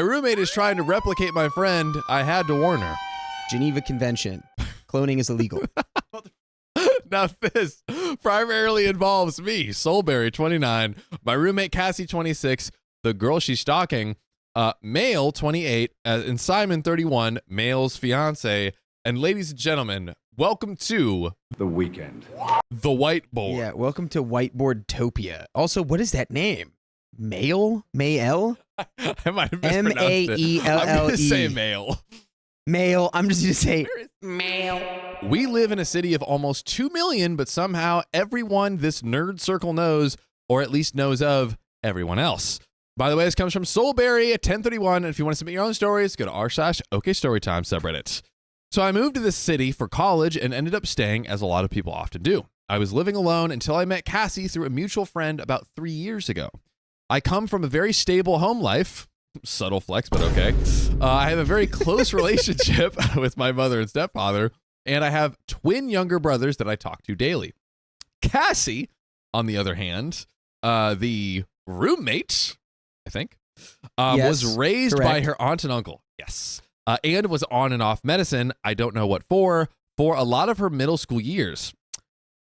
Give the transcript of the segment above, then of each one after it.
roommate is trying to replicate my friend. I had to warn her. Geneva Convention. Cloning is illegal. Now this primarily involves me, Soulberry, 29, my roommate Cassie, 26, the girl she's stalking, Maelle, 28, and Simon, 31, Maelle's fiance. And ladies and gentlemen, welcome to the weekend. The whiteboard. Yeah, welcome to Whiteboardtopia. Also, what is that name? Maelle? Maelle? I might have mispronounced M-A-E-L-L-E. I'm going to say Maelle. Maelle. I'm just going to say Maelle. We live in a city of almost 2 million, but somehow everyone this nerd circle knows, or at least knows of, everyone else. By the way, this comes from Soulberry at 1031, and if you want to submit your own stories, go to r/OKStorytime subreddit. So I moved to this city for college and ended up staying, as a lot of people often do. I was living alone until I met Cassie through a mutual friend about 3 years ago. I come from a very stable home life. Subtle flex, but okay. I have a very close relationship with my mother and stepfather, and I have twin younger brothers that I talk to daily. Cassie, on the other hand, the roommate, I think, Yes, was raised correct. by her aunt and uncle. Yes. And was on and off medicine, I don't know what for a lot of her middle school years.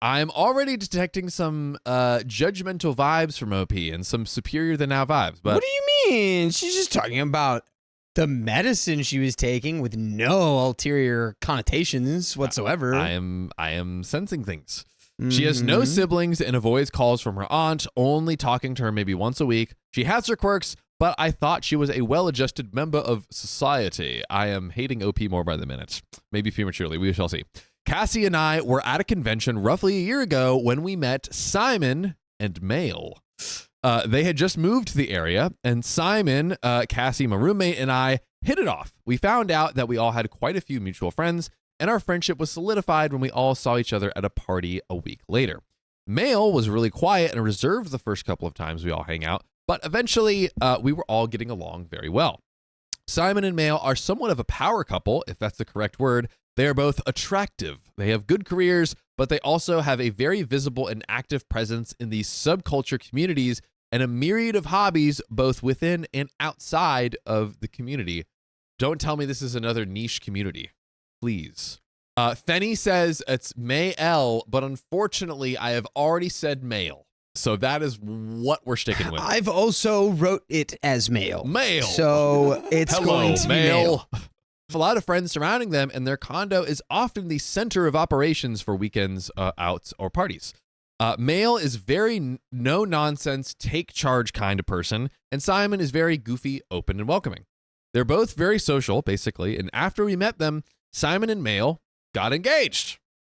I'm already detecting some judgmental vibes from OP and some superior than now vibes. But What do you mean? She's just talking about the medicine she was taking with no ulterior connotations whatsoever. I am sensing things. She has no siblings and avoids calls from her aunt, only talking to her maybe once a week. She has her quirks, but I thought she was a well-adjusted member of society. I am hating OP more by the minute. Maybe prematurely. We shall see. Cassie and I were at a convention roughly a year ago when we met Simon and Maelle. They had just moved to the area, and Simon, Cassie, my roommate, and I hit it off. We found out that we all had quite a few mutual friends, and our friendship was solidified when we all saw each other at a party a week later. Maelle was really quiet and reserved the first couple of times we all hang out, but eventually we were all getting along very well. Simon and Maelle are somewhat of a power couple, if that's the correct word. They are both attractive. They have good careers, but they also have a very visible and active presence in these subculture communities and a myriad of hobbies both within and outside of the community. Don't tell me this is another niche community, please. Fenny says it's Maelle, but unfortunately I have already said Maelle. So that is what we're sticking with. I've also wrote it as Maelle. Maelle. So it's going to be Maelle. A lot of friends surrounding them, and their condo is often the center of operations for weekends, outs, or parties. Maelle is very no-nonsense, take-charge kind of person, and Simon is very goofy, open, and welcoming. They're both very social, basically, and after we met them, Simon and Maelle got engaged.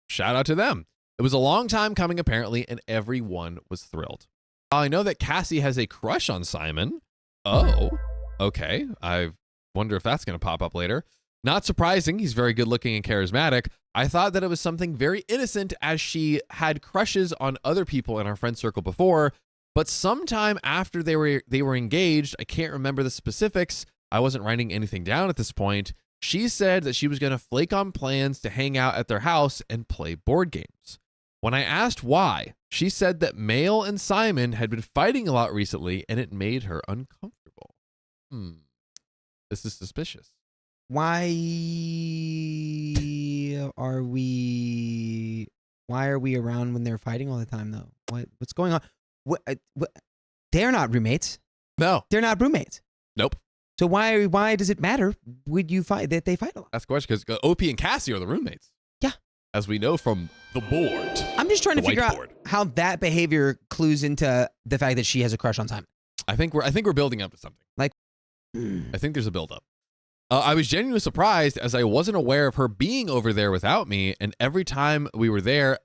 Shout out to them. It was a long time coming, apparently, and everyone was thrilled. I know that Cassie has a crush on Simon. Oh, okay. I wonder if that's going to pop up later. Not surprising, he's very good looking and charismatic. I thought that it was something very innocent as she had crushes on other people in our friend circle before, but sometime after they were engaged, I can't remember the specifics. I wasn't writing anything down at this point. She said that she was going to flake on plans to hang out at their house and play board games. When I asked why, she said that Maelle and Simon had been fighting a lot recently and it made her uncomfortable. This is suspicious. Why are we around when they're fighting all the time though? What's going on? What they're not roommates. No. They're not roommates. Nope. So why does it matter would you fight that they fight a lot? That's the question, because OP and Cassie are the roommates. Yeah. As we know from the board. I'm just trying to figure out whiteboard. how that behavior clues into the fact that she has a crush on Simon. I think we're building up to something. I think there's a buildup. I was genuinely surprised as I wasn't aware of her being over there without me, and every time we were there,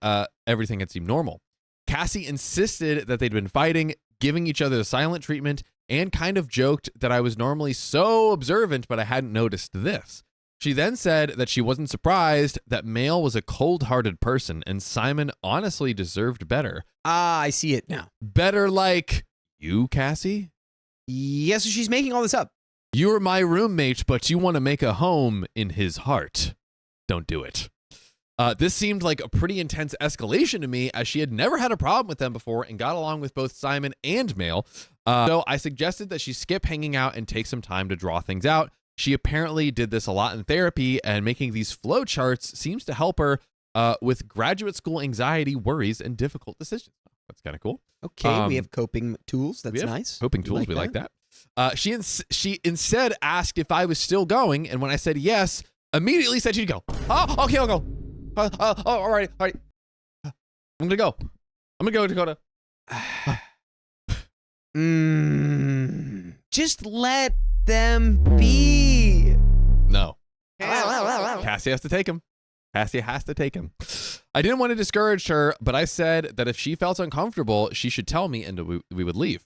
everything had seemed normal. Cassie insisted that they'd been fighting, giving each other the silent treatment, and kind of joked that I was normally so observant, but I hadn't noticed this. She then said that she wasn't surprised that Maelle was a cold-hearted person, and Simon honestly deserved better. Ah, I see it now. Better like you, Cassie? Yes, so she's making all this up. You're my roommate, but you want to make a home in his heart. Don't do it. This seemed like a pretty intense escalation to me, as she had never had a problem with them before and got along with both Simon and Maelle. So I suggested that she skip hanging out and take some time to draw things out. She apparently did this a lot in therapy, and making these flow charts seems to help her with graduate school anxiety, worries, and difficult decisions. That's kind of cool. Okay, we have coping tools. That's nice. Coping tools. We like that. She instead asked if I was still going, and when I said yes, immediately said she'd go. Oh, okay, I'll go. All right. I'm gonna go. Dakota. Just let them be. No. Cassie has to take him. I didn't want to discourage her, but I said that if she felt uncomfortable, she should tell me and we would leave.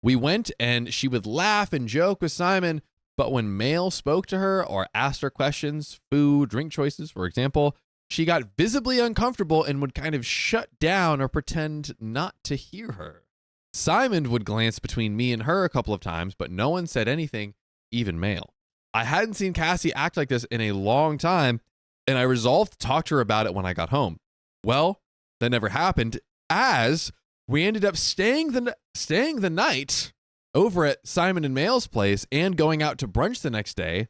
We went and she would laugh and joke with Simon, but when Maelle spoke to her or asked her questions, food, drink choices, for example, she got visibly uncomfortable and would kind of shut down or pretend not to hear her. Simon would glance between me and her a couple of times, but no one said anything, even Maelle. I hadn't seen Cassie act like this in a long time, and I resolved to talk to her about it when I got home. Well, that never happened, as we ended up staying the night over at Simon and Maelle's place and going out to brunch the next day,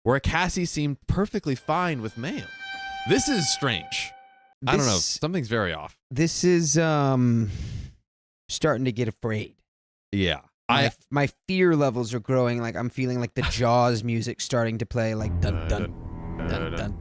where Cassie seemed perfectly fine with Maelle. This is strange. I don't know. Something's very off. This is starting to get afraid. Yeah. My fear levels are growing. Like I'm feeling like the Jaws music starting to play, like dun dun dun dun.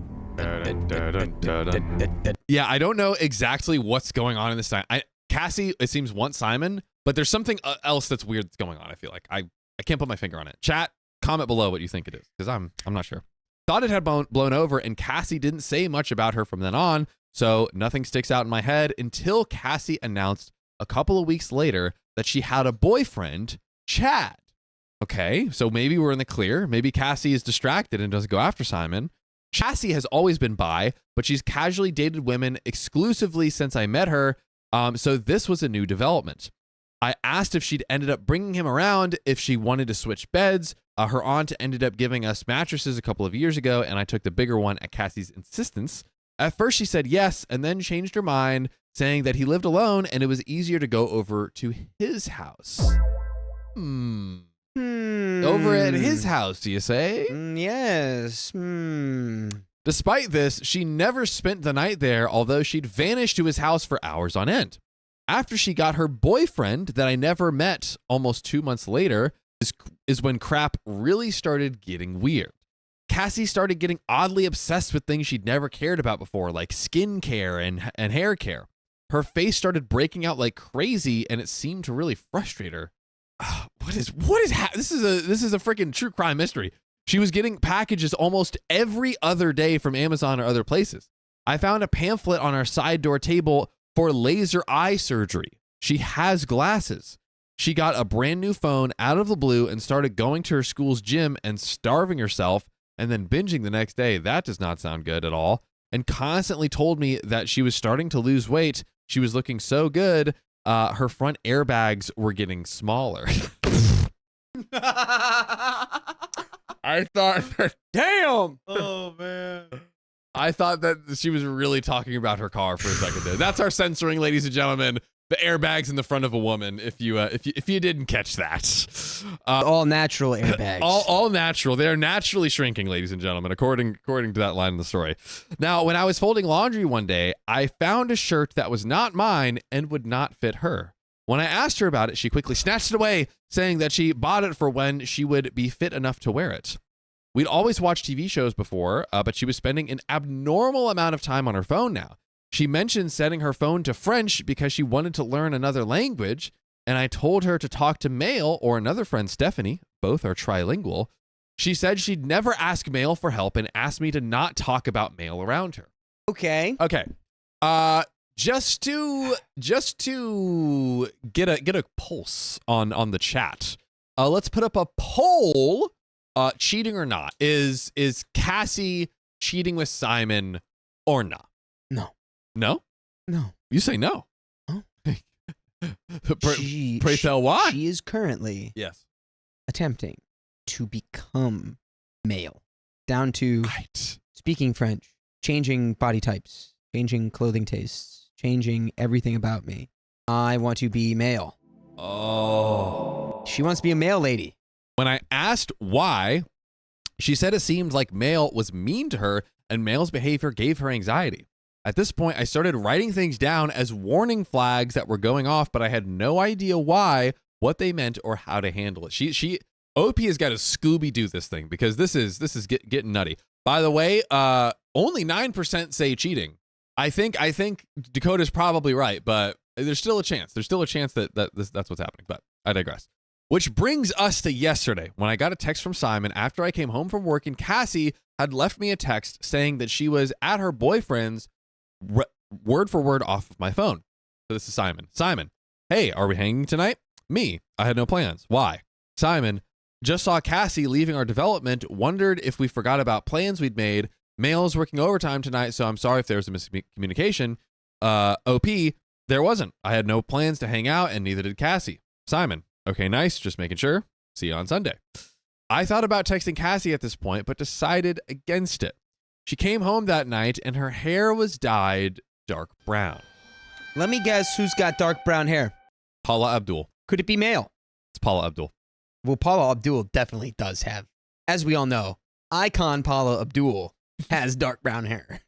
Yeah, I don't know exactly what's going on in this time. Cassie, it seems, wants Simon, but there's something else that's weird that's going on. I feel like I can't put my finger on it. Chat, comment below what you think it is, because I'm not sure. Thought it had blown over, and Cassie didn't say much about her from then on, so nothing sticks out in my head until Cassie announced a couple of weeks later that she had a boyfriend, Chad. Okay, so maybe we're in the clear. Maybe Cassie is distracted and doesn't go after Simon. Cassie has always been bi, but she's casually dated women exclusively since I met her, so this was a new development. I asked if she'd ended up bringing him around, if she wanted to switch beds. Her aunt ended up giving us mattresses a couple of years ago, and I took the bigger one at Cassie's insistence. At first, she said yes, and then changed her mind, saying that he lived alone and it was easier to go over to his house. Over at his house, do you say? Yes. Despite this, she never spent the night there, although she'd vanished to his house for hours on end. After she got her boyfriend that I never met almost 2 months later is when crap really started getting weird. Cassie started getting oddly obsessed with things she'd never cared about before, like skincare and hair care. Her face started breaking out like crazy, and it seemed to really frustrate her. This is a freaking true crime mystery. She was getting packages almost every other day from Amazon or other places. I found a pamphlet on our side door table for laser eye surgery. She has glasses. She got a brand new phone out of the blue and started going to her school's gym and starving herself and then binging the next day. That does not sound good at all. And constantly told me that she was starting to lose weight. She was looking so good. Her front airbags were getting smaller. I thought, damn. Oh, man. I thought that she was really talking about her car for a second there. That's our censoring, ladies and gentlemen. The airbags in the front of a woman. If you didn't catch that, all natural airbags. All natural. They are naturally shrinking, ladies and gentlemen, according to that line in the story. Now, when I was folding laundry one day, I found a shirt that was not mine and would not fit her. When I asked her about it, she quickly snatched it away, saying that she bought it for when she would be fit enough to wear it. We'd always watched TV shows before, but she was spending an abnormal amount of time on her phone now. She mentioned setting her phone to French because she wanted to learn another language, and I told her to talk to Maelle or another friend, Stephanie. Both are trilingual. She said she'd never ask Maelle for help and asked me to not talk about Maelle around her. Okay. Just to get a pulse on the chat, let's put up a poll. Cheating or not? Is Cassie cheating with Simon or not? No. No? No. You say no. Oh. Pray tell why? She is currently attempting to become Maelle, down to speaking French, changing body types, changing clothing tastes, changing everything about me. I want to be Maelle. Oh. She wants to be a male lady. When I asked why, she said it seemed like Maelle was mean to her and Maelle's behavior gave her anxiety. At this point, I started writing things down as warning flags that were going off, but I had no idea why, what they meant, or how to handle it. OP has got to Scooby-Doo this thing because this is getting nutty. By the way, only 9% say cheating. I think Dakota's probably right, but there's still a chance. There's still a chance that's what's happening, but I digress. Which brings us to yesterday when I got a text from Simon after I came home from work and Cassie had left me a text saying that she was at her boyfriend's word for word off of my phone. So this is Simon. Simon, hey, are we hanging tonight? Me, I had no plans. Why? Simon, just saw Cassie leaving our development, wondered if we forgot about plans we'd made. Mael's working overtime tonight, so I'm sorry if there was a miscommunication. OP, there wasn't. I had no plans to hang out and neither did Cassie. Simon, okay, nice, just making sure. See you on Sunday. I thought about texting Cassie at this point, but decided against it. She came home that night and her hair was dyed dark brown. Let me guess who's got dark brown hair. Paula Abdul. Could it be Maelle? It's Paula Abdul. Well, Paula Abdul definitely does have, as we all know, icon Paula Abdul has dark brown hair.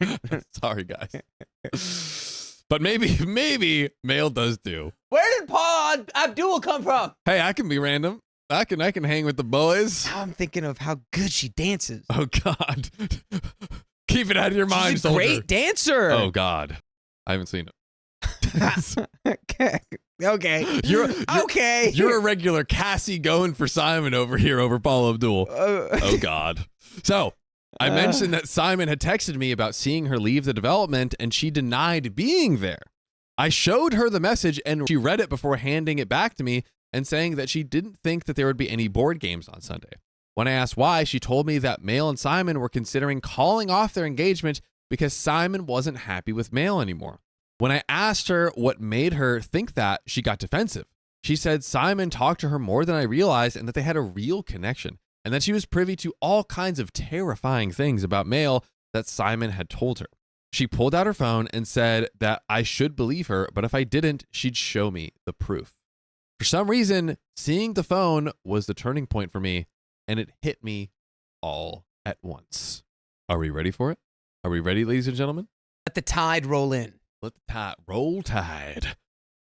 Sorry, guys. But maybe Maelle does too. Where did Paula Abdul come from? Hey, I can be random. I can hang with the boys. Now I'm thinking of how good she dances. Oh God. Keep it out of your mind, She's a soldier. great dancer. Oh God. I haven't seen it. Okay. Okay. You're a regular Cassie going for Simon over here over Paula Abdul. Oh God. So I mentioned that Simon had texted me about seeing her leave the development and she denied being there. I showed her the message and she read it before handing it back to me and saying that she didn't think that there would be any board games on Sunday. When I asked why, she told me that Maelle and Simon were considering calling off their engagement because Simon wasn't happy with Maelle anymore. When I asked her what made her think that, she got defensive. She said Simon talked to her more than I realized and that they had a real connection and that she was privy to all kinds of terrifying things about Maelle that Simon had told her. She pulled out her phone and said that I should believe her, but if I didn't, she'd show me the proof. For some reason, seeing the phone was the turning point for me, and it hit me all at once. Are we ready for it? Are we ready, ladies and gentlemen? Let the tide roll in. Let the tide roll tide.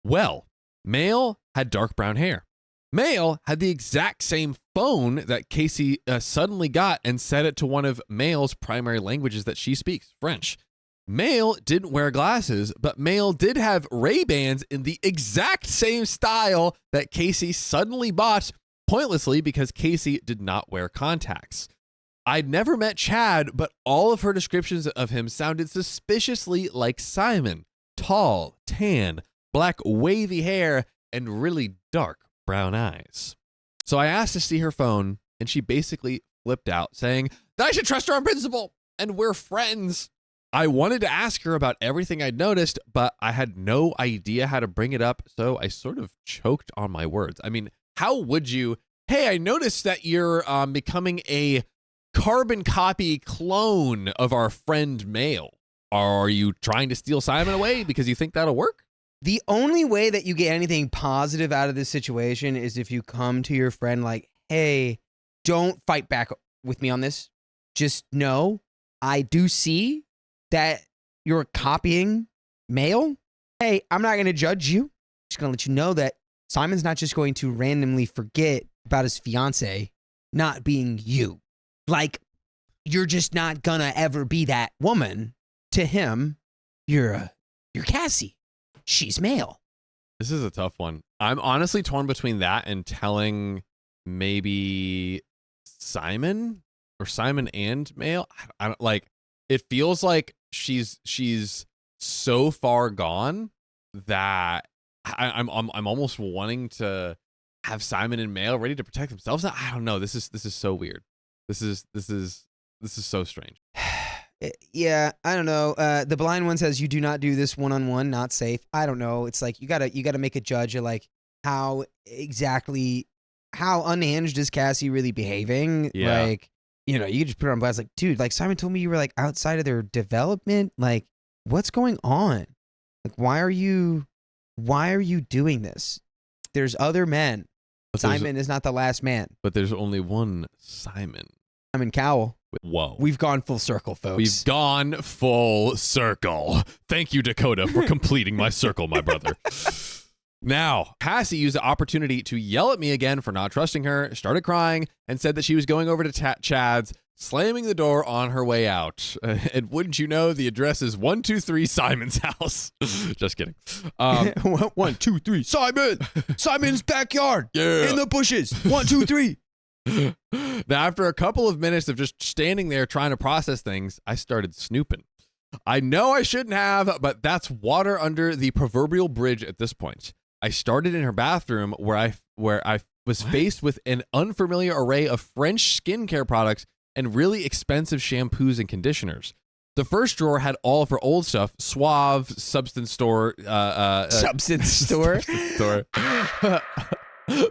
Well, Maelle had dark brown hair. Maelle had the exact same phone that Cassie suddenly got and set it to one of Maelle's primary languages that she speaks, French. Maelle didn't wear glasses, but Maelle did have Ray-Bans in the exact same style that Cassie suddenly bought pointlessly because Cassie did not wear contacts. I'd never met Chad, but all of her descriptions of him sounded suspiciously like Simon. Tall, tan, black wavy hair, and really dark brown eyes. So I asked to see her phone, and she basically flipped out, saying that I should trust her on principle, and we're friends. I wanted to ask her about everything I'd noticed, but I had no idea how to bring it up, so I sort of choked on my words. I mean, how would you? Hey, I noticed that you're becoming a carbon copy clone of our friend Maelle. Are you trying to steal Simon away because you think that'll work? The only way that you get anything positive out of this situation is if you come to your friend like, hey, don't fight back with me on this. Just know I do see that you're copying Maelle. Hey, I'm not going to judge you. Just going to let you know that Simon's not just going to randomly forget about his fiancée not being you. Like, you're just not going to ever be that woman to him. You're Cassie. She's Maelle. This is a tough one. I'm honestly torn between that and telling maybe Simon or Simon and Maelle. I don't like. It feels like she's so far gone that I'm almost wanting to have Simon and Maelle ready to protect themselves. I don't know. This is so weird. This is so strange. Yeah, I don't know. The blind one says you do not do this one-on-one, not safe. I don't know. It's like you gotta make a judge of like how unhinged is Cassie really behaving. Yeah. Like, you know, you could just put her on blast like, dude, like Simon told me you were like outside of their development. Like, what's going on? Like, why are you doing this? There's other men Simon is not the last man. But there's only one Simon. Simon Cowell. Whoa. We've gone full circle, folks. We've gone full circle. Thank you, Dakota, for completing my circle, my brother. Now, Cassie used the opportunity to yell at me again for not trusting her, started crying, and said that she was going over to Chad's, slamming the door on her way out. And wouldn't you know, the address is 123 Simon's house. Just kidding. 1, 2, 3, Simon! Simon's backyard! Yeah. In the bushes! 1, 2, 3! Now, after a couple of minutes of just standing there trying to process things, I started snooping. I know I shouldn't have, but that's water under the proverbial bridge at this point. I started in her bathroom where I was faced with an unfamiliar array of French skincare products and really expensive shampoos and conditioners. The first drawer had all of her old stuff, Suave, Substance Store, Substance Store?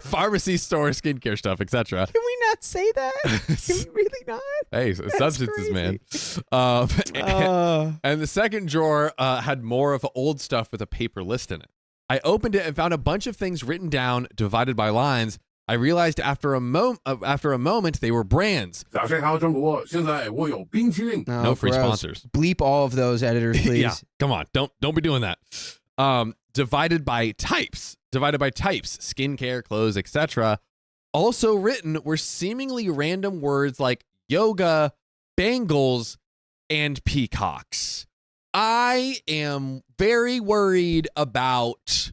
Pharmacy store, skincare stuff, etc. Can we not say that? Can we really not? Hey, That's substances, crazy. man. And the second drawer had more of old stuff with a paper list in it. I opened it and found a bunch of things written down, divided by lines. I realized after a moment they were brands. No, No free gross. sponsors. Bleep all of those, editors, please. Yeah, come on, don't be doing that. Divided by types, skincare, clothes, etc. Also written were seemingly random words like yoga, bangles, and peacocks. I am very worried about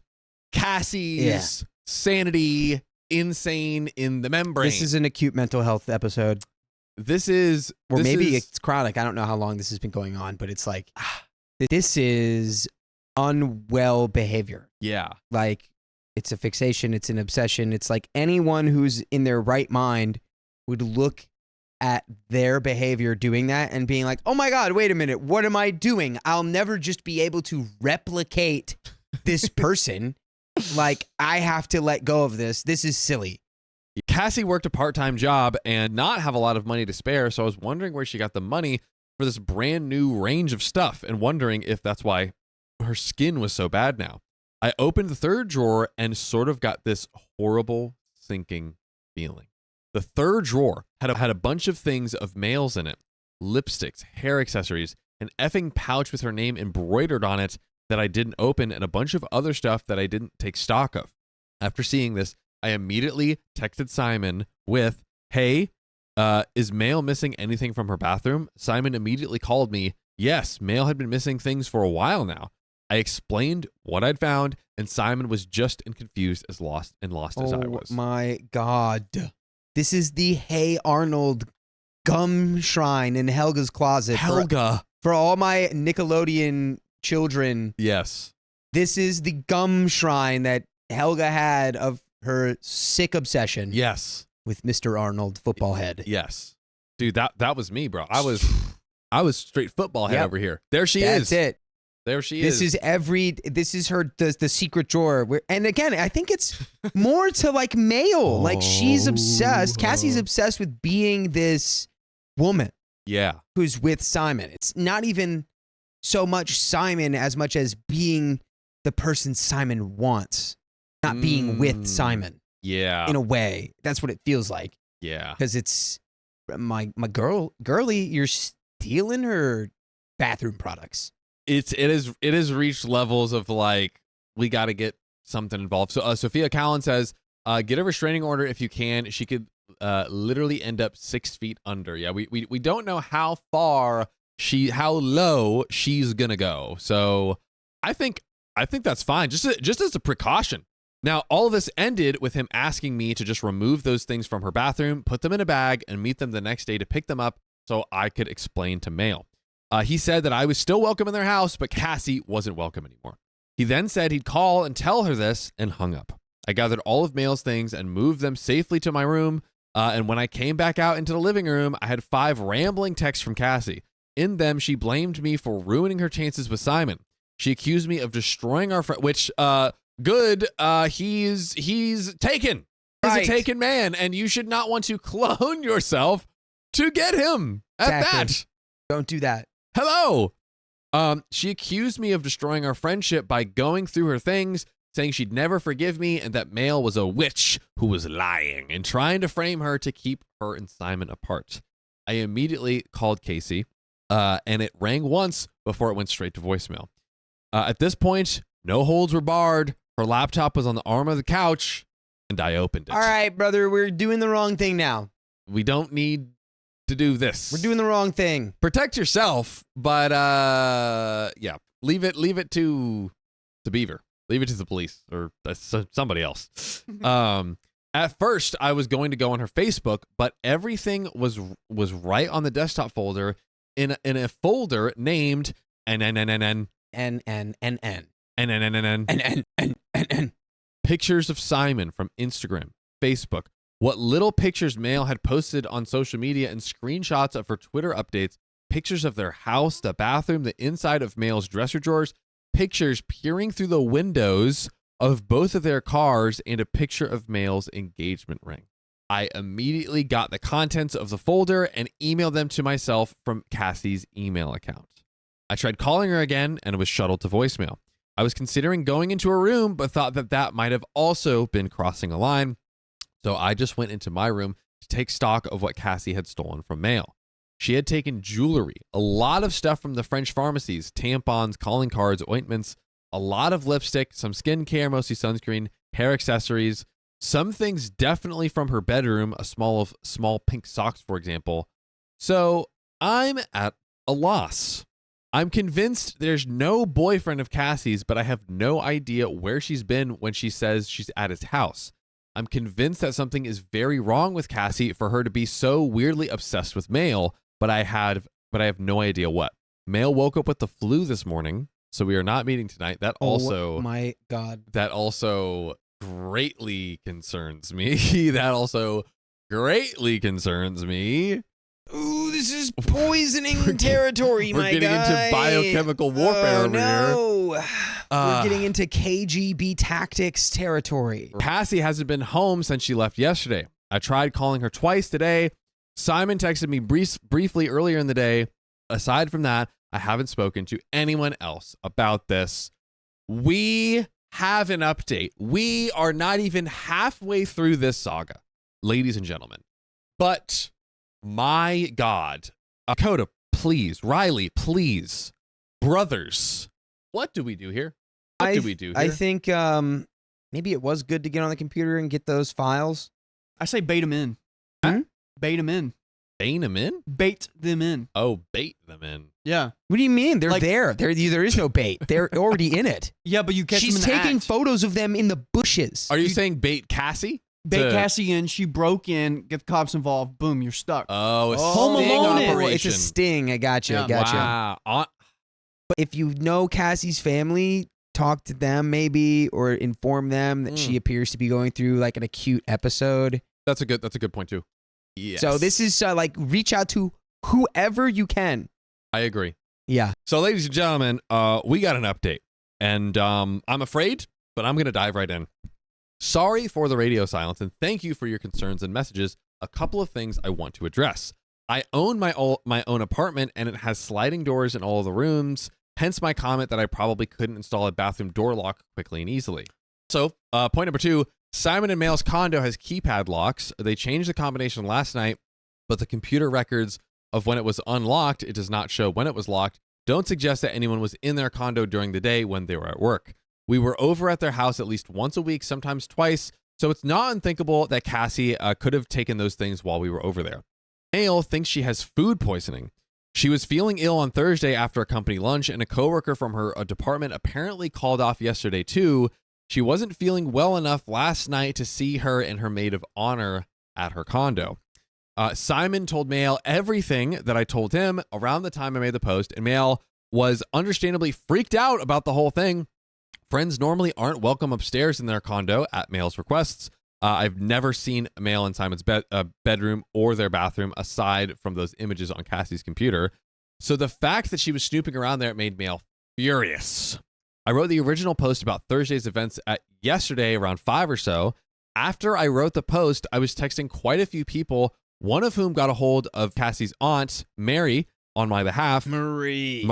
Cassie's sanity, insane in the membrane. This is an acute mental health episode. Or Maybe it's chronic. I don't know how long this has been going on, but it's like, this is unwell behavior. Yeah. Like, it's a fixation, it's an obsession. It's like anyone who's in their right mind would look at their behavior doing that and being like, oh my God, wait a minute, what am I doing? I'll never just be able to replicate this person. Like, I have to let go of this. This is silly. Cassie worked a part-time job and not have a lot of money to spare, so I was wondering where she got the money for this brand new range of stuff and wondering if that's why her skin was so bad now. I opened the third drawer and sort of got this horrible sinking feeling. The third drawer had a bunch of things of males in it, lipsticks, hair accessories, an effing pouch with her name embroidered on it that I didn't open, and a bunch of other stuff that I didn't take stock of. After seeing this, I immediately texted Simon with, hey, is Maelle missing anything from her bathroom? Simon immediately called me. Yes, Maelle had been missing things for a while now. I explained what I'd found, and Simon was just as confused as lost as I was. Oh my God. This is the Hey Arnold gum shrine in Helga's closet. Helga. For all my Nickelodeon children. Yes. This is the gum shrine that Helga had of her sick obsession. Yes. With Mr. Arnold, football head. Yes. Dude, that was me, bro. I was straight football head over here. There she is. That's it. There she is. This is her, the secret drawer. And again, I think it's more to like Maelle. Like, she's obsessed. Cassie's obsessed with being this woman. Yeah. Who's with Simon. It's not even so much Simon as much as being the person Simon wants, not being with Simon. Yeah. In a way. That's what it feels like. Yeah. Because it's my girly, you're stealing her bathroom products. It has reached levels of like, we got to get something involved. So Sophia Callan says, get a restraining order if you can. She could literally end up 6 feet under. Yeah, we don't know how low she's gonna go. So I think that's fine. Just as a precaution. Now, all of this ended with him asking me to just remove those things from her bathroom, put them in a bag, and meet them the next day to pick them up so I could explain to Maelle. He said that I was still welcome in their house, but Cassie wasn't welcome anymore. He then said he'd call and tell her this and hung up. I gathered all of Maelle's things and moved them safely to my room. And when I came back out into the living room, I had 5 rambling texts from Cassie. In them, she blamed me for ruining her chances with Simon. She accused me of destroying our friend, which, good, he's taken. He's a taken man, and you should not want to clone yourself to get him at that. Don't do that. Hello. She accused me of destroying our friendship by going through her things, saying she'd never forgive me and that Maelle was a witch who was lying and trying to frame her to keep her and Simon apart. I immediately called Cassie, and it rang once before it went straight to voicemail. At this point, no holds were barred. Her laptop was on the arm of the couch, and I opened it. All right, brother, we're doing the wrong thing now. We don't need to do this. We're doing the wrong thing. Protect yourself, but yeah, leave it to the Beaver. Leave it to the police or somebody else. At first, I was going to go on her Facebook, but everything was right on the desktop folder in a folder named NNNNN. Pictures of Simon from Instagram, Facebook, what little pictures Maelle had posted on social media, and screenshots of her Twitter updates, pictures of their house, the bathroom, the inside of Maelle's dresser drawers, pictures peering through the windows of both of their cars, and a picture of Maelle's engagement ring. I immediately got the contents of the folder and emailed them to myself from Cassie's email account. I tried calling her again and was shuttled to voicemail. I was considering going into her room, but thought that might have also been crossing a line. So I just went into my room to take stock of what Cassie had stolen from Maelle. She had taken jewelry, a lot of stuff from the French pharmacies, tampons, calling cards, ointments, a lot of lipstick, some skincare, mostly sunscreen, hair accessories, some things definitely from her bedroom, small pink socks, for example. So I'm at a loss. I'm convinced there's no boyfriend of Cassie's, but I have no idea where she's been when she says she's at his house. I'm convinced that something is very wrong with Cassie for her to be so weirdly obsessed with Maelle, but I have no idea what. Maelle woke up with the flu this morning, so we are not meeting tonight. That also, oh my God, that also greatly concerns me. That also greatly concerns me. Ooh, this is poisoning territory, my guy. We're getting into biochemical warfare over here. We're getting into KGB tactics territory. Cassie hasn't been home since she left yesterday. I tried calling her twice today. Simon texted me briefly earlier in the day. Aside from that, I haven't spoken to anyone else about this. We have an update. We are not even halfway through this saga, ladies and gentlemen. But my God, Coda, please, Riley, please, brothers, what do we do here? What do we do here? I think maybe it was good to get on the computer and get those files. I say bait them in. Hmm? Bait them in. Bait them in? Bait them in. Oh, bait them in. Yeah. What do you mean? They're Like- there. There is no bait. They're already in it. Yeah, but you catch She's them in the taking act. photos of them in the bushes. Are you saying bait Cassie? Bait Cassie in. She broke in. Get the cops involved. Boom, you're stuck. Oh, a Home sting Alone it. operation. It's a sting. I gotcha. Yeah. Gotcha. Wow. But if you know Cassie's family, talk to them maybe, or inform them that she appears to be going through like an acute episode. That's a good point too. Yes. So this is like reach out to whoever you can. I agree. Yeah. So, ladies and gentlemen, we got an update, and I'm afraid, but I'm going to dive right in. Sorry for the radio silence, and thank you for your concerns and messages. A couple of things I want to address. I own my own apartment, and it has sliding doors in all of the rooms, hence my comment that I probably couldn't install a bathroom door lock quickly and easily. So, point number 2, Simon and Maelle's condo has keypad locks. They changed the combination last night, but the computer records of when it was unlocked, it does not show when it was locked, don't suggest that anyone was in their condo during the day when they were at work. We were over at their house at least once a week, sometimes twice, so it's not unthinkable that Cassie could have taken those things while we were over there. Maelle thinks she has food poisoning. She was feeling ill on Thursday after a company lunch, and a coworker from her department apparently called off yesterday too. She wasn't feeling well enough last night to see her and her maid of honor at her condo. Simon told Maelle everything that I told him around the time I made the post, and Maelle was understandably freaked out about the whole thing. Friends normally aren't welcome upstairs in their condo at Maelle's requests. I've never seen Maelle and Simon's bedroom or their bathroom aside from those images on Cassie's computer. So the fact that she was snooping around there made Maelle furious. I wrote the original post about Thursday's events yesterday around 5 or so. After I wrote the post, I was texting quite a few people, one of whom got a hold of Cassie's aunt, Mary, on my behalf. Marie.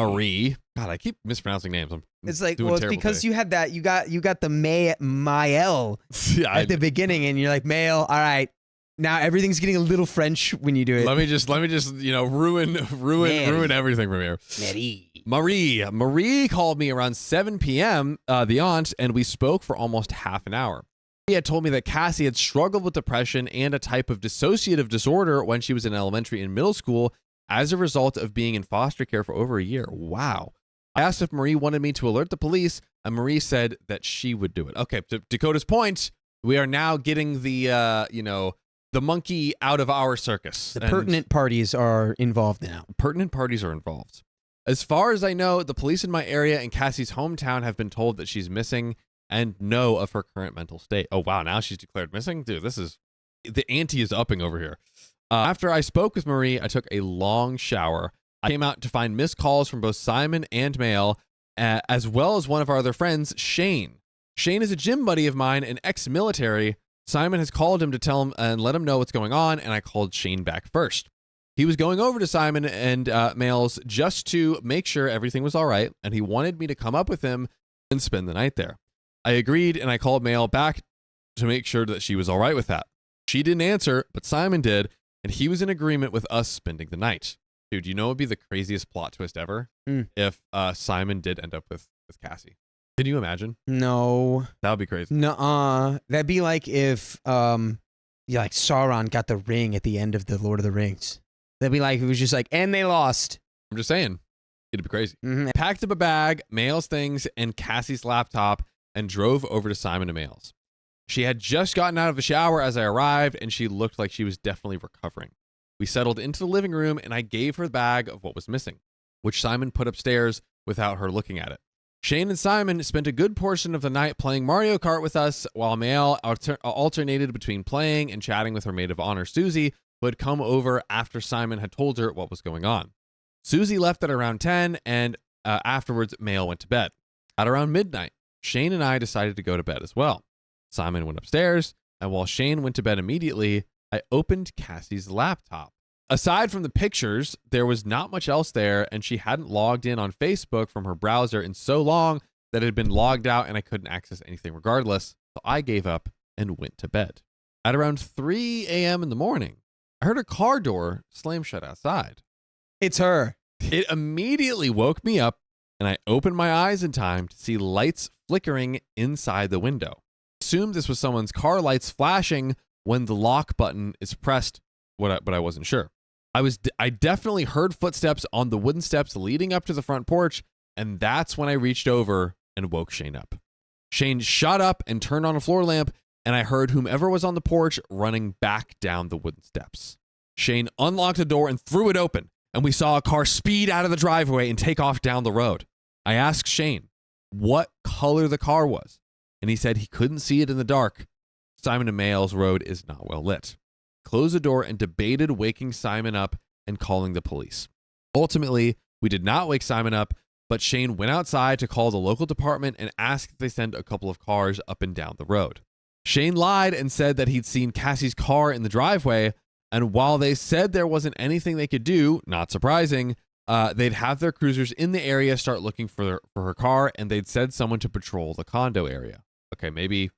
God, I keep mispronouncing names. I'm It's like, doing well, it's terrible because today. you had that. You got the Maelle Yeah, at the beginning, and you're like, Maelle. All right, now everything's getting a little French when you do it. let me just ruin everything from here. Marie called me around 7 p.m. The aunt, and we spoke for almost half an hour. She had told me that Cassie had struggled with depression and a type of dissociative disorder when she was in elementary and middle school as a result of being in foster care for over a year. Wow. I asked if Marie wanted me to alert the police, and Marie said that she would do it. Okay, to Dakota's point, we are now getting the monkey out of our circus. The pertinent parties are involved now. Pertinent parties are involved. As far as I know, the police in my area and Cassie's hometown have been told that she's missing and know of her current mental state. Oh, wow. Now she's declared missing? Dude, the ante is upping over here. After I spoke with Marie, I took a long shower. I came out to find missed calls from both Simon and Maelle, as well as one of our other friends, Shane. Shane is a gym buddy of mine and ex-military. Simon has called him to tell him and let him know what's going on, and I called Shane back first. He was going over to Simon and Maelle's just to make sure everything was all right, and he wanted me to come up with him and spend the night there. I agreed, and I called Maelle back to make sure that she was all right with that. She didn't answer, but Simon did, and he was in agreement with us spending the night. Dude, you know what would be the craziest plot twist ever? If Simon did end up with Cassie. Can you imagine? No. That would be crazy. Nuh-uh. That'd be like if Sauron got the ring at the end of the Lord of the Rings. That'd be like, it was just like, and they lost. I'm just saying. It'd be crazy. Mm-hmm. Packed up a bag, Maelle's things, and Cassie's laptop, and drove over to Simon and Maelle's. She had just gotten out of the shower as I arrived, and she looked like she was definitely recovering. We settled into the living room, and I gave her the bag of what was missing, which Simon put upstairs without her looking at it. Shane and Simon spent a good portion of the night playing Mario Kart with us, while Maelle alternated between playing and chatting with her maid of honor, Susie, who had come over after Simon had told her what was going on. Susie left at around 10, and afterwards, Maelle went to bed. At around midnight, Shane and I decided to go to bed as well. Simon went upstairs, and while Shane went to bed immediately, I opened Cassie's laptop. Aside from the pictures, there was not much else there, and she hadn't logged in on Facebook from her browser in so long that it had been logged out and I couldn't access anything regardless, so I gave up and went to bed. At around 3 a.m. in the morning, I heard a car door slam shut outside. It's her. It immediately woke me up, and I opened my eyes in time to see lights flickering inside the window. I assumed this was someone's car lights flashing when the lock button is pressed, but I wasn't sure. I definitely heard footsteps on the wooden steps leading up to the front porch, and that's when I reached over and woke Shane up. Shane shot up and turned on a floor lamp, and I heard whomever was on the porch running back down the wooden steps. Shane unlocked the door and threw it open, and we saw a car speed out of the driveway and take off down the road. I asked Shane what color the car was, and he said he couldn't see it in the dark. Simon and Maelle's road is not well lit. Closed the door and debated waking Simon up and calling the police. Ultimately, we did not wake Simon up, but Shane went outside to call the local department and asked if they send a couple of cars up and down the road. Shane lied and said that he'd seen Cassie's car in the driveway, and while they said there wasn't anything they could do, not surprising, they'd have their cruisers in the area start looking for her car, and they'd send someone to patrol the condo area. Okay, maybe,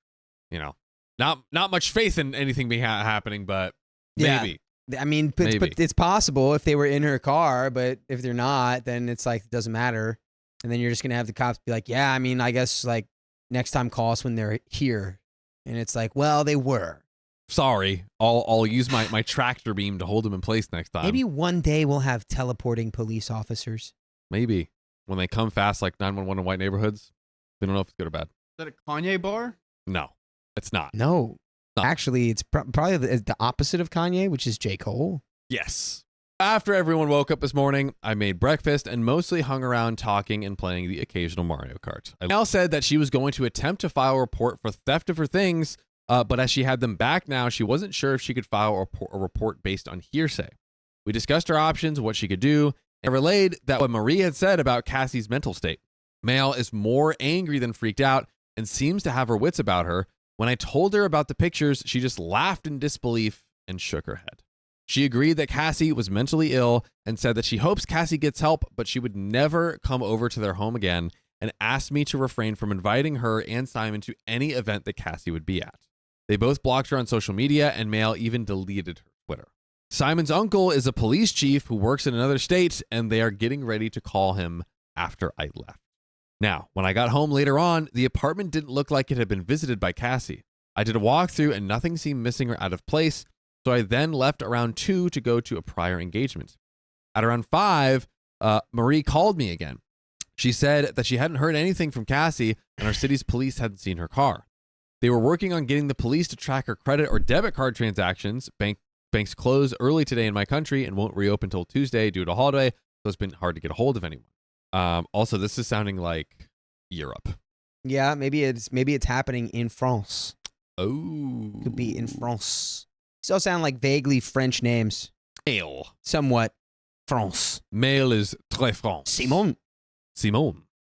not much faith in anything happening, but maybe. Yeah. I mean, but it's possible if they were in her car, but if they're not, then it's like, it doesn't matter. And then you're just going to have the cops be like, yeah, I mean, I guess like next time call us when they're here. And it's like, well, they were. Sorry, I'll use my tractor beam to hold them in place next time. Maybe one day we'll have teleporting police officers. Maybe. When they come fast like 911 in white neighborhoods, we don't know if it's good or bad. Is that a Kanye bar? No, it's not. No. No. Actually, it's probably the opposite of Kanye, which is J. Cole. Yes. After everyone woke up this morning, I made breakfast and mostly hung around talking and playing the occasional Mario Kart. Maelle said that she was going to attempt to file a report for theft of her things, but as she had them back now, she wasn't sure if she could file a report based on hearsay. We discussed her options, what she could do, and relayed that what Marie had said about Cassie's mental state. Maelle is more angry than freaked out and seems to have her wits about her. When I told her about the pictures, she just laughed in disbelief and shook her head. She agreed that Cassie was mentally ill and said that she hopes Cassie gets help, but she would never come over to their home again and asked me to refrain from inviting her and Simon to any event that Cassie would be at. They both blocked her on social media, and Maelle even deleted her Twitter. Simon's uncle is a police chief who works in another state, and they are getting ready to call him after I left. Now, when I got home later on, the apartment didn't look like it had been visited by Cassie. I did a walkthrough and nothing seemed missing or out of place, so I then left around 2 to go to a prior engagement. At around 5, Marie called me again. She said that she hadn't heard anything from Cassie and our city's police hadn't seen her car. They were working on getting the police to track her credit or debit card transactions. Banks close early today in my country and won't reopen until Tuesday due to a holiday, so it's been hard to get a hold of anyone. Also, this is sounding like Europe. Yeah, maybe it's happening in France. Oh. Could be in France. These all sound like vaguely French names. Maelle. Somewhat France. Maelle is très France. Simon.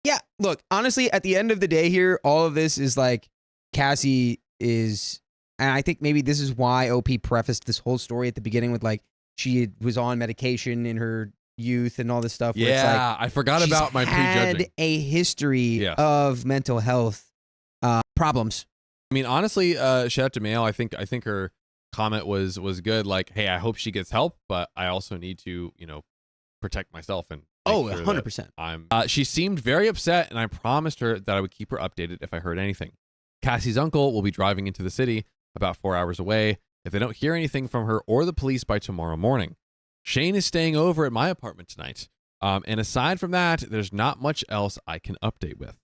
Yeah, look, honestly, at the end of the day here, all of this is like Cassie is, and I think maybe this is why OP prefaced this whole story at the beginning with like, she was on medication in her youth and all this stuff. Where it's like, I forgot about my prejudging. Had a history of mental health problems. I mean, honestly, shout out to Maelle. I think her comment was good. Like, hey, I hope she gets help, but I also need to, protect myself and. Oh, 100%. She seemed very upset, and I promised her that I would keep her updated if I heard anything. Cassie's uncle will be driving into the city about 4 hours away if they don't hear anything from her or the police by tomorrow morning. Shane is staying over at my apartment tonight. And aside from that, there's not much else I can update with.